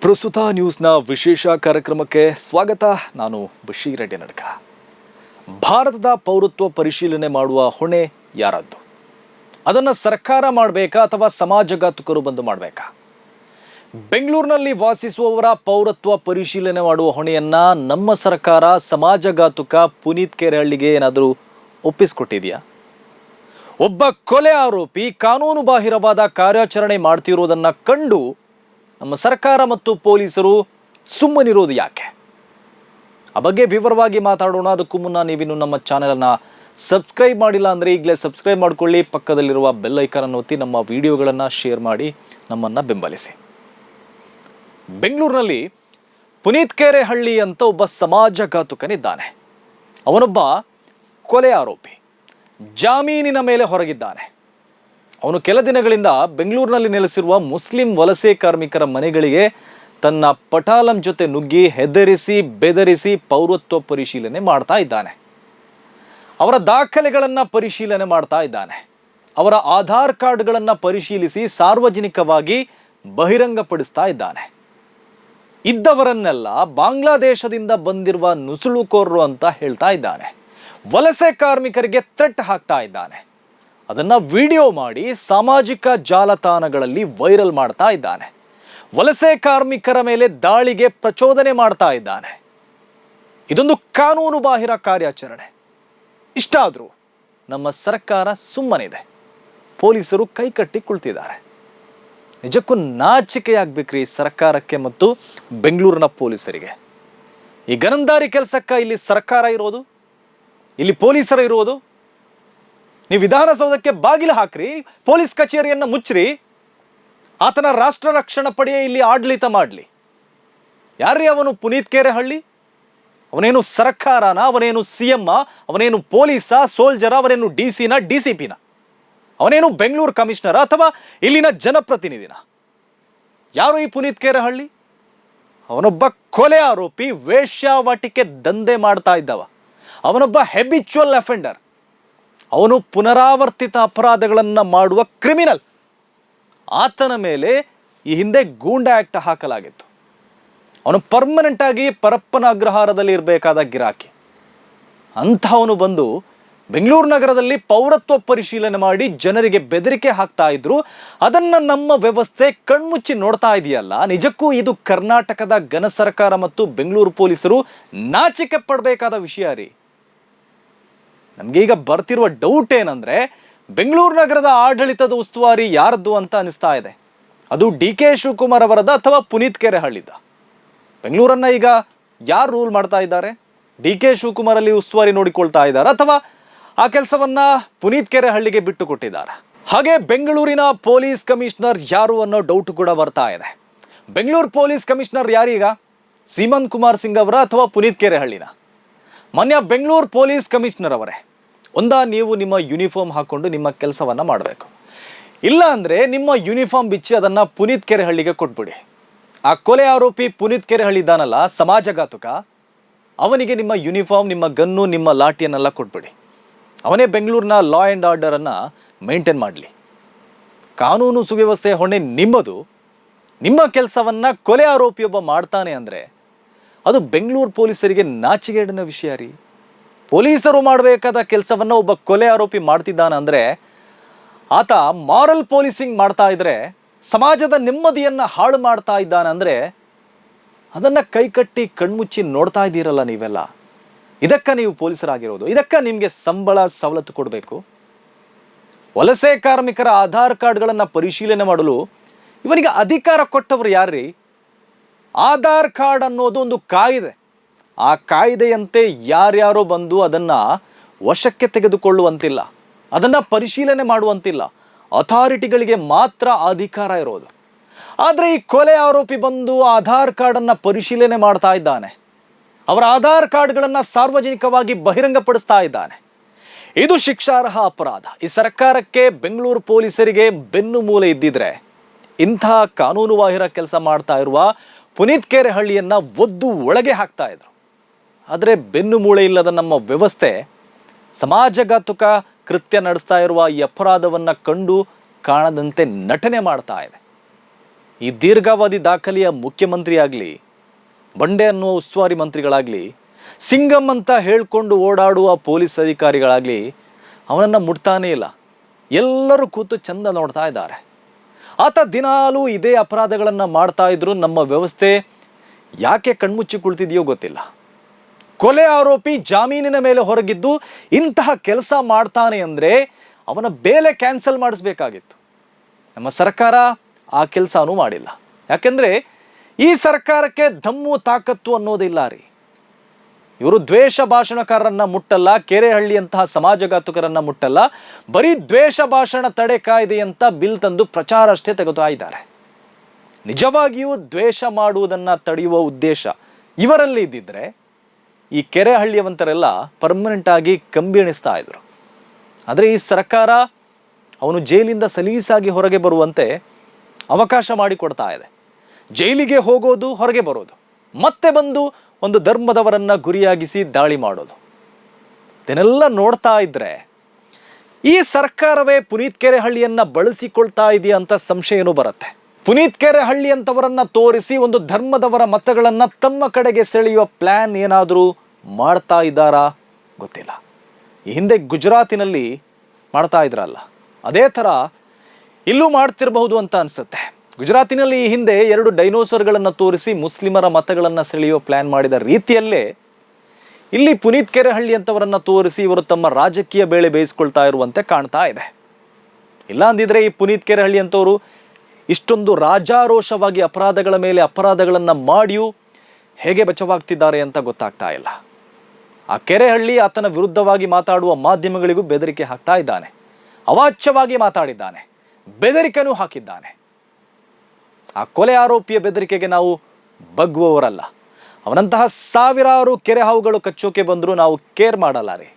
ಪ್ರಸ್ತುತ ನ್ಯೂಸ್ನ ವಿಶೇಷ ಕಾರ್ಯಕ್ರಮಕ್ಕೆ ಸ್ವಾಗತ. ನಾನು ಬಶೀರ್ ರೆಡ್ಡಿ ನಡ್ಕ. ಭಾರತದ ಪೌರತ್ವ ಪರಿಶೀಲನೆ ಮಾಡುವ ಹೊಣೆ ಯಾರದ್ದು? ಅದನ್ನು ಸರ್ಕಾರ ಮಾಡಬೇಕಾ ಅಥವಾ ಸಮಾಜಘಾತುಕರು ಬಂದು ಮಾಡಬೇಕಾ? ಬೆಂಗಳೂರಿನಲ್ಲಿ ವಾಸಿಸುವವರ ಪೌರತ್ವ ಪರಿಶೀಲನೆ ಮಾಡುವ ಹೊಣೆಯನ್ನ ನಮ್ಮ ಸರ್ಕಾರ ಸಮಾಜಘಾತುಕ ಪುನೀತ್ ಕೆರೆಹಳ್ಳಿಗೆ ಏನಾದರೂ ಒಪ್ಪಿಸಿಕೊಟ್ಟಿದೆಯಾ? ಒಬ್ಬ ಕೊಲೆ ಆರೋಪಿ ಕಾನೂನು ಬಾಹಿರವಾದ ಕಾರ್ಯಾಚರಣೆ ಮಾಡ್ತಿರೋದನ್ನು ಕಂಡು ನಮ್ಮ ಸರ್ಕಾರ ಮತ್ತು ಪೊಲೀಸರು ಸುಮ್ಮನಿರೋದು ಯಾಕೆ? ಆ ಬಗ್ಗೆ ವಿವರವಾಗಿ ಮಾತಾಡೋಣ. ಅದಕ್ಕೂ ಮುನ್ನ ನೀವಿನ್ನು ನಮ್ಮ ಚಾನೆಲನ್ನು ಸಬ್ಸ್ಕ್ರೈಬ್ ಮಾಡಿಲ್ಲ ಅಂದರೆ ಈಗಲೇ ಸಬ್ಸ್ಕ್ರೈಬ್ ಮಾಡಿಕೊಳ್ಳಿ. ಪಕ್ಕದಲ್ಲಿರುವ ಬೆಲ್ ಐಕಾನ್ ಒತ್ತಿ ನಮ್ಮ ವಿಡಿಯೋಗಳನ್ನು ಶೇರ್ ಮಾಡಿ ನಮ್ಮನ್ನು ಬೆಂಬಲಿಸಿ. ಬೆಂಗಳೂರಿನಲ್ಲಿ ಪುನೀತ್ ಕೆರೆಹಳ್ಳಿ ಅಂತ ಒಬ್ಬ ಸಮಾಜಘಾತುಕನಿದ್ದಾನೆ. ಅವನೊಬ್ಬ ಕೊಲೆ ಆರೋಪಿ, ಜಾಮೀನಿನ ಮೇಲೆ ಹೊರಗಿದ್ದಾನೆ. ಅವನು ಕೆಲ ದಿನಗಳಿಂದ ಬೆಂಗಳೂರಿನಲ್ಲಿ ನೆಲೆಸಿರುವ ಮುಸ್ಲಿಂ ವಲಸೆ ಕಾರ್ಮಿಕರ ಮನೆಗಳಿಗೆ ತನ್ನ ಪಟಾಲಂ ಜೊತೆ ನುಗ್ಗಿ ಹೆದರಿಸಿ ಬೆದರಿಸಿ ಪೌರತ್ವ ಪರಿಶೀಲನೆ ಮಾಡ್ತಾ ಇದ್ದಾನೆ. ಅವರ ದಾಖಲೆಗಳನ್ನು ಪರಿಶೀಲನೆ ಮಾಡ್ತಾ ಇದ್ದಾನೆ. ಅವರ ಆಧಾರ್ ಕಾರ್ಡ್ಗಳನ್ನು ಪರಿಶೀಲಿಸಿ ಸಾರ್ವಜನಿಕವಾಗಿ ಬಹಿರಂಗಪಡಿಸ್ತಾ ಇದ್ದಾನೆ. ಇದ್ದವರನ್ನೆಲ್ಲ ಬಾಂಗ್ಲಾದೇಶದಿಂದ ಬಂದಿರುವ ನುಸುಳುಕೋರರು ಅಂತ ಹೇಳ್ತಾ ಇದ್ದಾನೆ. ವಲಸೆ ಕಾರ್ಮಿಕರಿಗೆ ಥ್ರೆಟ್ ಹಾಕ್ತಾ ಇದ್ದಾನೆ. ಅದನ್ನು ವಿಡಿಯೋ ಮಾಡಿ ಸಾಮಾಜಿಕ ಜಾಲತಾಣಗಳಲ್ಲಿ ವೈರಲ್ ಮಾಡ್ತಾ ಇದ್ದಾನೆ. ವಲಸೆ ಕಾರ್ಮಿಕರ ಮೇಲೆ ದಾಳಿಗೆ ಪ್ರಚೋದನೆ ಮಾಡ್ತಾ ಇದ್ದಾನೆ. ಇದೊಂದು ಕಾನೂನು ಬಾಹಿರ ಕಾರ್ಯಾಚರಣೆ. ಇಷ್ಟಾದರೂ ನಮ್ಮ ಸರ್ಕಾರ ಸುಮ್ಮನಿದೆ. ಪೊಲೀಸರು ಕೈಕಟ್ಟಿ ಕುಳಿತಿದ್ದಾರೆ. ನಿಜಕ್ಕೂ ನಾಚಿಕೆಯಾಗಬೇಕ್ರಿ ಸರ್ಕಾರಕ್ಕೆ ಮತ್ತು ಬೆಂಗಳೂರಿನ ಪೊಲೀಸರಿಗೆ. ಈ ಗನಂದಾರಿ ಕೆಲಸಕ್ಕೆ ಇಲ್ಲಿ ಸರ್ಕಾರ ಇರೋದು, ಇಲ್ಲಿ ಪೊಲೀಸರು ಇರೋದು. ನೀವು ವಿಧಾನಸೌಧಕ್ಕೆ ಬಾಗಿಲು ಹಾಕ್ರಿ, ಪೊಲೀಸ್ ಕಚೇರಿಯನ್ನು ಮುಚ್ಚ್ರಿ, ಆತನ ರಾಷ್ಟ್ರ ರಕ್ಷಣಾ ಪಡೆಯೇ ಇಲ್ಲಿ ಆಡಳಿತ ಮಾಡಲಿ. ಯಾರ್ರೀ ಅವನು ಪುನೀತ್ ಕೆರೆಹಳ್ಳಿ? ಅವನೇನು ಸರ್ಕಾರನ? ಅವನೇನು CM? ಅವನೇನು ಪೊಲೀಸ, ಸೋಲ್ಜರ? ಅವನೇನು DC ನ, DCP ನ? ಅವನೇನು ಬೆಂಗಳೂರು ಕಮಿಷನರ ಅಥವಾ ಇಲ್ಲಿನ ಜನಪ್ರತಿನಿಧಿನ? ಯಾರು ಈ ಪುನೀತ್ ಕೆರೆಹಳ್ಳಿ? ಅವನೊಬ್ಬ ಕೊಲೆ ಆರೋಪಿ, ವೇಶ್ಯಾವಾಟಿಕೆ ದಂಧೆ ಮಾಡ್ತಾ ಇದ್ದವ. ಅವನೊಬ್ಬ ಹೆಬಿಚುವಲ್ ಅಫೆಂಡರ್. ಅವನು ಪುನರಾವರ್ತಿತ ಅಪರಾಧಗಳನ್ನು ಮಾಡುವ ಕ್ರಿಮಿನಲ್. ಆತನ ಮೇಲೆ ಈ ಹಿಂದೆ ಗೂಂಡಾ ಆ್ಯಕ್ಟ್ ಹಾಕಲಾಗಿತ್ತು. ಅವನು ಪರ್ಮನೆಂಟ್ ಆಗಿ ಪರಪ್ಪನ ಅಗ್ರಹಾರದಲ್ಲಿ ಇರಬೇಕಾದ ಗಿರಾಕಿ. ಅಂಥವನು ಬಂದು ಬೆಂಗಳೂರು ನಗರದಲ್ಲಿ ಪೌರತ್ವ ಪರಿಶೀಲನೆ ಮಾಡಿ ಜನರಿಗೆ ಬೆದರಿಕೆ ಹಾಕ್ತಾ ಇದ್ರು. ಅದನ್ನು ನಮ್ಮ ವ್ಯವಸ್ಥೆ ಕಣ್ಮುಚ್ಚಿ ನೋಡ್ತಾ ಇದೆಯಲ್ಲ. ನಿಜಕ್ಕೂ ಇದು ಕರ್ನಾಟಕದ ಘನ ಸರ್ಕಾರ ಮತ್ತು ಬೆಂಗಳೂರು ಪೊಲೀಸರು ನಾಚಿಕೆ ಪಡಬೇಕಾದ ವಿಷಯ ರೀ. ನಮ್ಗೆ ಈಗ ಬರ್ತಿರುವ ಡೌಟ್ ಏನಂದ್ರೆ, ಬೆಂಗಳೂರು ನಗರದ ಆಡಳಿತದ ಉಸ್ತುವಾರಿ ಯಾರದ್ದು ಅಂತ ಅನಿಸ್ತಾ ಇದೆ. ಅದು DK ಶಿವಕುಮಾರ್ ಅವರದ ಅಥವಾ ಪುನೀತ್ ಕೆರೆಹಳ್ಳಿದ? ಬೆಂಗಳೂರನ್ನ ಈಗ ಯಾರು ರೂಲ್ ಮಾಡ್ತಾ ಇದ್ದಾರೆ? DK ಶಿವಕುಮಾರ್ ಅಲ್ಲಿ ಉಸ್ತುವಾರಿ ನೋಡಿಕೊಳ್ತಾ ಇದ್ದಾರೆ ಅಥವಾ ಆ ಕೆಲಸವನ್ನ ಪುನೀತ್ ಕೆರೆಹಳ್ಳಿಗೆ ಬಿಟ್ಟು ಕೊಟ್ಟಿದ್ದಾರೆ? ಹಾಗೆ ಬೆಂಗಳೂರಿನ ಪೊಲೀಸ್ ಕಮಿಷನರ್ ಯಾರು ಅನ್ನೋ ಡೌಟ್ ಕೂಡ ಬರ್ತಾ ಇದೆ. ಬೆಂಗಳೂರು ಪೊಲೀಸ್ ಕಮಿಷನರ್ ಯಾರೀಗ? ಸೀಮಂತ್ ಕುಮಾರ್ ಸಿಂಗ್ ಅವರ ಅಥವಾ ಪುನೀತ್ ಕೆರೆಹಳ್ಳಿನ? ಮಾನ್ಯ ಬೆಂಗಳೂರು ಪೊಲೀಸ್ ಕಮಿಷನರ್ ಅವರೇ, ನೀವು ನಿಮ್ಮ ಯೂನಿಫಾರ್ಮ್ ಹಾಕೊಂಡು ನಿಮ್ಮ ಕೆಲಸವನ್ನ ಮಾಡಬೇಕು. ಇಲ್ಲ ಅಂದ್ರೆ ನಿಮ್ಮ ಯೂನಿಫಾರ್ಮ್ ಬಿಚ್ಚಿ ಅದನ್ನ ಪುನೀತ್ ಕೆರೆಹಳ್ಳಿಗೆ ಕೊಟ್ಬಿಡಿ. ಆ ಕೊಲೆ ಆರೋಪಿ ಪುನೀತ್ ಕೆರೆಹಳ್ಳಿ ಇದ್ದಾನಲ್ಲ, ಸಮಾಜಘಾತುಕ, ಅವನಿಗೆ ನಿಮ್ಮ ಯೂನಿಫಾರ್ಮ್, ನಿಮ್ಮ ಗನ್ನು, ನಿಮ್ಮ ಲಾಠಿಯನ್ನೆಲ್ಲ ಕೊಟ್ಬಿಡಿ. ಅವನೇ ಬೆಂಗಳೂರಿನ ಲಾ ಆ್ಯಂಡ್ ಆರ್ಡರನ್ನು ಮೇಂಟೈನ್ ಮಾಡಲಿ. ಕಾನೂನು ಸುವ್ಯವಸ್ಥೆ ಹೊಣೆ ನಿಮ್ಮದು. ನಿಮ್ಮ ಕೆಲಸವನ್ನ ಕೊಲೆ ಆರೋಪಿಯೊಬ್ಬ ಮಾಡ್ತಾನೆ ಅಂದರೆ ಅದು ಬೆಂಗಳೂರು ಪೊಲೀಸರಿಗೆ ನಾಚಿಕೆಗೇಡಿನ ವಿಷಯ ರೀ. ಪೊಲೀಸರು ಮಾಡಬೇಕಾದ ಕೆಲಸವನ್ನು ಒಬ್ಬ ಕೊಲೆ ಆರೋಪಿ ಮಾಡ್ತಿದ್ದಾನೆ ಅಂದರೆ, ಆತ ಮಾರಲ್ ಪೊಲೀಸಿಂಗ್ ಮಾಡ್ತಾ ಇದ್ರೆ, ಸಮಾಜದ ನೆಮ್ಮದಿಯನ್ನು ಹಾಳು ಮಾಡ್ತಾ ಇದ್ದಾನೆ ಅಂದರೆ, ಅದನ್ನು ಕೈಕಟ್ಟಿ ಕಣ್ಮುಚ್ಚಿ ನೋಡ್ತಾ ಇದ್ದೀರಲ್ಲ ನೀವೆಲ್ಲ. ಇದಕ್ಕೆ ನೀವು ಪೊಲೀಸರಾಗಿರೋದು? ಇದಕ್ಕೆ ನಿಮಗೆ ಸಂಬಳ ಸವಲತ್ತು ಕೊಡಬೇಕು? ವಲಸೆ ಕಾರ್ಮಿಕರ ಆಧಾರ್ ಕಾರ್ಡ್ಗಳನ್ನು ಪರಿಶೀಲನೆ ಮಾಡಲು ಇವರಿಗೆ ಅಧಿಕಾರ ಕೊಟ್ಟವರು ಯಾರ್ರೀ? ಆಧಾರ್ ಕಾರ್ಡ್ ಅನ್ನೋದು ಒಂದು ಕಾಯಿದೆ. ಆ ಕಾಯ್ದೆಯಂತೆ ಯಾರ್ಯಾರೋ ಬಂದು ಅದನ್ನು ವಶಕ್ಕೆ ತೆಗೆದುಕೊಳ್ಳುವಂತಿಲ್ಲ, ಅದನ್ನು ಪರಿಶೀಲನೆ ಮಾಡುವಂತಿಲ್ಲ. ಅಥಾರಿಟಿಗಳಿಗೆ ಮಾತ್ರ ಅಧಿಕಾರ ಇರೋದು. ಆದರೆ ಈ ಕೊಲೆ ಆರೋಪಿ ಬಂದು ಆಧಾರ್ ಕಾರ್ಡನ್ನು ಪರಿಶೀಲನೆ ಮಾಡ್ತಾ ಇದ್ದಾನೆ. ಅವರ ಆಧಾರ್ ಕಾರ್ಡ್ಗಳನ್ನು ಸಾರ್ವಜನಿಕವಾಗಿ ಬಹಿರಂಗಪಡಿಸ್ತಾ ಇದ್ದಾನೆ. ಇದು ಶಿಕ್ಷಾರ್ಹ ಅಪರಾಧ. ಈ ಸರ್ಕಾರಕ್ಕೆ, ಬೆಂಗಳೂರು ಪೊಲೀಸರಿಗೆ ಬೆನ್ನು ಮೂಲೆ ಇದ್ದಿದ್ರೆ ಇಂಥ ಕಾನೂನು ಬಾಹಿರ ಕೆಲಸ ಮಾಡ್ತಾ ಇರುವ ಪುನೀತ್ ಕೆರೆಹಳ್ಳಿಯನ್ನ ಒದ್ದು ಒಳಗೆ ಹಾಕ್ತಾ ಇದ್ರು. ಆದರೆ ಬೆನ್ನು ಮೂಳೆ ಇಲ್ಲದ ನಮ್ಮ ವ್ಯವಸ್ಥೆ ಸಮಾಜಘಾತುಕ ಕೃತ್ಯ ನಡೆಸ್ತಾ ಇರುವ ಈ ಅಪರಾಧವನ್ನು ಕಂಡು ಕಾಣದಂತೆ ನಟನೆ ಮಾಡ್ತಾ ಇದೆ. ಈ ದೀರ್ಘಾವಧಿ ದಾಖಲೆಯ ಮುಖ್ಯಮಂತ್ರಿ ಆಗಲಿ, ಬಂಡೆ ಅನ್ನುವ ಉಸ್ತುವಾರಿ ಮಂತ್ರಿಗಳಾಗಲಿ, ಸಿಂಗಮ್ ಅಂತ ಹೇಳ್ಕೊಂಡು ಓಡಾಡುವ ಪೊಲೀಸ್ ಅಧಿಕಾರಿಗಳಾಗಲಿ ಅವನನ್ನು ಮುಟ್ತಾನೇ ಇಲ್ಲ. ಎಲ್ಲರೂ ಕೂತು ಚಂದ ನೋಡ್ತಾ ಇದ್ದಾರೆ. ಆತ ದಿನಾಲೂ ಇದೇ ಅಪರಾಧಗಳನ್ನು ಮಾಡ್ತಾ ಇದ್ರು. ನಮ್ಮ ವ್ಯವಸ್ಥೆ ಯಾಕೆ ಕಣ್ಮುಚ್ಚಿ ಕುಳಿತಿದೆಯೋ ಗೊತ್ತಿಲ್ಲ. ಕೊಲೆ ಆರೋಪಿ ಜಾಮೀನಿನ ಮೇಲೆ ಹೊರಗಿದ್ದು ಇಂತಹ ಕೆಲಸ ಮಾಡ್ತಾನೆ ಅಂದರೆ ಅವನ ಬೇಲೆ ಕ್ಯಾನ್ಸಲ್ ಮಾಡಿಸ್ಬೇಕಾಗಿತ್ತು. ನಮ್ಮ ಸರ್ಕಾರ ಆ ಕೆಲಸನೂ ಮಾಡಿಲ್ಲ. ಯಾಕೆಂದರೆ ಈ ಸರ್ಕಾರಕ್ಕೆ ದಮ್ಮು ತಾಕತ್ತು ಅನ್ನೋದಿಲ್ಲ ರೀ. ಇವರು ದ್ವೇಷ ಭಾಷಣಕಾರರನ್ನ ಮುಟ್ಟಲ್ಲ, ಕೆರೆಹಳ್ಳಿಯಂತಹ ಸಮಾಜಘಾತುಕರನ್ನ ಮುಟ್ಟಲ್ಲ, ಬರೀ ದ್ವೇಷ ಭಾಷಣ ತಡೆ ಕಾಯ್ದೆ ಅಂತ ಬಿಲ್ ತಂದು ಪ್ರಚಾರ ಅಷ್ಟೇ ತೆಗೆದುತಾ ಇದ್ದಾರೆ. ನಿಜವಾಗಿಯೂ ದ್ವೇಷ ಮಾಡುವುದನ್ನು ತಡೆಯುವ ಉದ್ದೇಶ ಇವರಲ್ಲಿ ಇದ್ದಿದ್ರೆ ಈ ಕೆರೆಹಳ್ಳಿಯವಂತರೆಲ್ಲ ಪರ್ಮನೆಂಟ್ ಆಗಿ ಕಂಬಿ ಎಣಿಸ್ತಾ ಇದ್ರು. ಆದರೆ ಈ ಸರ್ಕಾರ ಅವನು ಜೈಲಿಂದ ಸಲೀಸಾಗಿ ಹೊರಗೆ ಬರುವಂತೆ ಅವಕಾಶ ಮಾಡಿಕೊಡ್ತಾ ಇದೆ. ಜೈಲಿಗೆ ಹೋಗೋದು, ಹೊರಗೆ ಬರೋದು, ಮತ್ತೆ ಬಂದು ಒಂದು ಧರ್ಮದವರನ್ನ ಗುರಿಯಾಗಿಸಿ ದಾಳಿ ಮಾಡೋದು, ಇದನ್ನೆಲ್ಲ ನೋಡ್ತಾ ಇದ್ರೆ ಈ ಸರ್ಕಾರವೇ ಪುನೀತ್ ಕೆರೆಹಳ್ಳಿಯನ್ನ ಬಳಸಿಕೊಳ್ತಾ ಇದೆಯಾ ಅಂತ ಸಂಶಯನೂ ಬರುತ್ತೆ. ಪುನೀತ್ ಕೆರೆಹಳ್ಳಿ ಅಂತವರನ್ನ ತೋರಿಸಿ ಒಂದು ಧರ್ಮದವರ ಮತಗಳನ್ನ ತಮ್ಮ ಕಡೆಗೆ ಸೆಳೆಯುವ ಪ್ಲಾನ್ ಏನಾದರೂ ಮಾಡ್ತಾ ಇದ್ದಾರಾ ಗೊತ್ತಿಲ್ಲ. ಈ ಹಿಂದೆ ಗುಜರಾತಿನಲ್ಲಿ ಮಾಡ್ತಾ ಇದ್ರಲ್ಲ, ಅದೇ ಥರ ಇಲ್ಲೂ ಮಾಡ್ತಿರಬಹುದು ಅಂತ ಅನ್ಸುತ್ತೆ. ಗುಜರಾತಿನಲ್ಲಿ ಈ ಹಿಂದೆ 2 ಡೈನೋಸರ್ಗಳನ್ನು ತೋರಿಸಿ ಮುಸ್ಲಿಮರ ಮತಗಳನ್ನು ಸೆಳೆಯುವ ಪ್ಲಾನ್ ಮಾಡಿದ ರೀತಿಯಲ್ಲೇ ಇಲ್ಲಿ ಪುನೀತ್ ಕೆರೆಹಳ್ಳಿ ಅಂತವರನ್ನ ತೋರಿಸಿ ಇವರು ತಮ್ಮ ರಾಜಕೀಯ ಬೇಳೆ ಬೇಯಿಸ್ಕೊಳ್ತಾ ಇರುವಂತೆ ಕಾಣ್ತಾ ಇದೆ. ಇಲ್ಲ ಅಂದಿದ್ರೆ ಈ ಪುನೀತ್ ಕೆರೆಹಳ್ಳಿ ಅಂತವರು ಇಷ್ಟೊಂದು ರಾಜಾರೋಷವಾಗಿ ಅಪರಾಧಗಳ ಮೇಲೆ ಅಪರಾಧಗಳನ್ನು ಮಾಡಿಯೂ ಹೇಗೆ ಬಚಾವಾಗ್ತಿದ್ದಾರೆ ಅಂತ ಗೊತ್ತಾಗ್ತಾ ಇಲ್ಲ. ಆ ಕೆರೆಹಳ್ಳಿ ಆತನ ವಿರುದ್ಧವಾಗಿ ಮಾತಾಡುವ ಮಾಧ್ಯಮಗಳಿಗೂ ಬೆದರಿಕೆ ಹಾಕ್ತಾ ಇದ್ದಾನೆ. ಅವಾಚ್ಯವಾಗಿ ಮಾತಾಡಿದ್ದಾನೆ, ಬೆದರಿಕೆನೂ ಹಾಕಿದ್ದಾನೆ. ಆ ಕೊಲೆ ಆರೋಪಿಯ ಬೆದರಿಕೆಗೆ ನಾವು ಬಗ್ಗುವವರಲ್ಲ. ಅವನಂತಹ ಸಾವಿರಾರು ಕೆರೆ ಹಾವುಗಳು ಕಚ್ಚೋಕೆ ಬಂದರೂ ನಾವು ಕೇರ್ ಮಾಡಲ್ಲ ರೀ.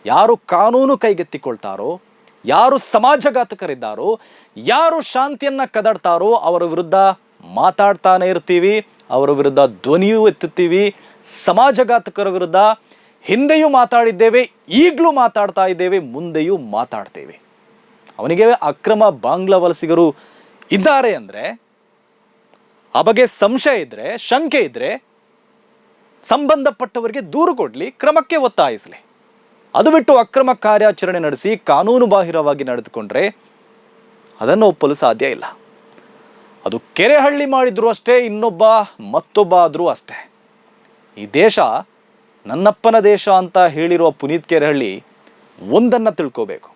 ಯಾರು ಕಾನೂನು ಕೈಗೆತ್ತಿಕೊಳ್ತಾರೋ, ಯಾರು ಸಮಾಜಘಾತಕರಿದ್ದಾರೋ, ಯಾರು ಶಾಂತಿಯನ್ನ ಕದಡ್ತಾರೋ ಅವರ ವಿರುದ್ಧ ಮಾತಾಡ್ತಾನೆ ಇರ್ತೀವಿ, ಅವರ ವಿರುದ್ಧ ಧ್ವನಿಯೂ ಎತ್ತುತ್ತೀವಿ. ಸಮಾಜಘಾತಕರ ವಿರುದ್ಧ ಹಿಂದೆಯೂ ಮಾತಾಡಿದ್ದೇವೆ, ಈಗಲೂ ಮಾತಾಡ್ತಾ ಇದ್ದೇವೆ, ಮುಂದೆಯೂ ಮಾತಾಡ್ತೇವೆ. ಅವನಿಗೆ ಅಕ್ರಮ ಬಾಂಗ್ಲಾ ವಲಸಿಗರು ಇದ್ದಾರೆ ಅಂದರೆ, ಆ ಬಗ್ಗೆ ಸಂಶಯ ಇದ್ರೆ, ಶಂಕೆ ಇದ್ರೆ ಸಂಬಂಧಪಟ್ಟವರಿಗೆ ದೂರು ಕೊಡಲಿ, ಕ್ರಮಕ್ಕೆ ಒತ್ತಾಯಿಸಲಿ. ಅದು ಬಿಟ್ಟು ಅಕ್ರಮ ಕಾರ್ಯಾಚರಣೆ ನಡೆಸಿ ಕಾನೂನು ಬಾಹಿರವಾಗಿ ನಡೆದುಕೊಂಡ್ರೆ ಅದನ್ನು ಒಪ್ಪಲು ಸಾಧ್ಯ ಇಲ್ಲ. ಅದು ಕೆರೆಹಳ್ಳಿ ಮಾಡಿದ್ರು ಅಷ್ಟೇ, ಮತ್ತೊಬ್ಬ ಆದರೂ ಅಷ್ಟೇ. ಈ ದೇಶ ನನ್ನಪ್ಪನ ದೇಶ ಅಂತ ಹೇಳಿರುವ ಪುನೀತ್ ಕೆರೆಹಳ್ಳಿ ಒಂದನ್ನು ತಿಳ್ಕೋಬೇಕು.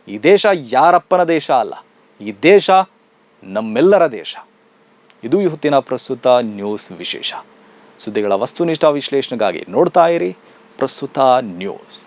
ಈ ದೇಶ ಯಾರಪ್ಪನ ದೇಶ ಅಲ್ಲ, ಈ ದೇಶ ನಮ್ಮೆಲ್ಲರ ದೇಶ. ಇದು ಇವತ್ತಿನ ಪ್ರಸ್ತುತ ನ್ಯೂಸ್ ವಿಶೇಷ. ಸುದ್ದಿಗಳ ವಸ್ತುನಿಷ್ಠ ವಿಶ್ಲೇಷಣೆಗಾಗಿ ನೋಡ್ತಾ ಇರಿ ಪ್ರಸ್ತುತ ನ್ಯೂಸ್.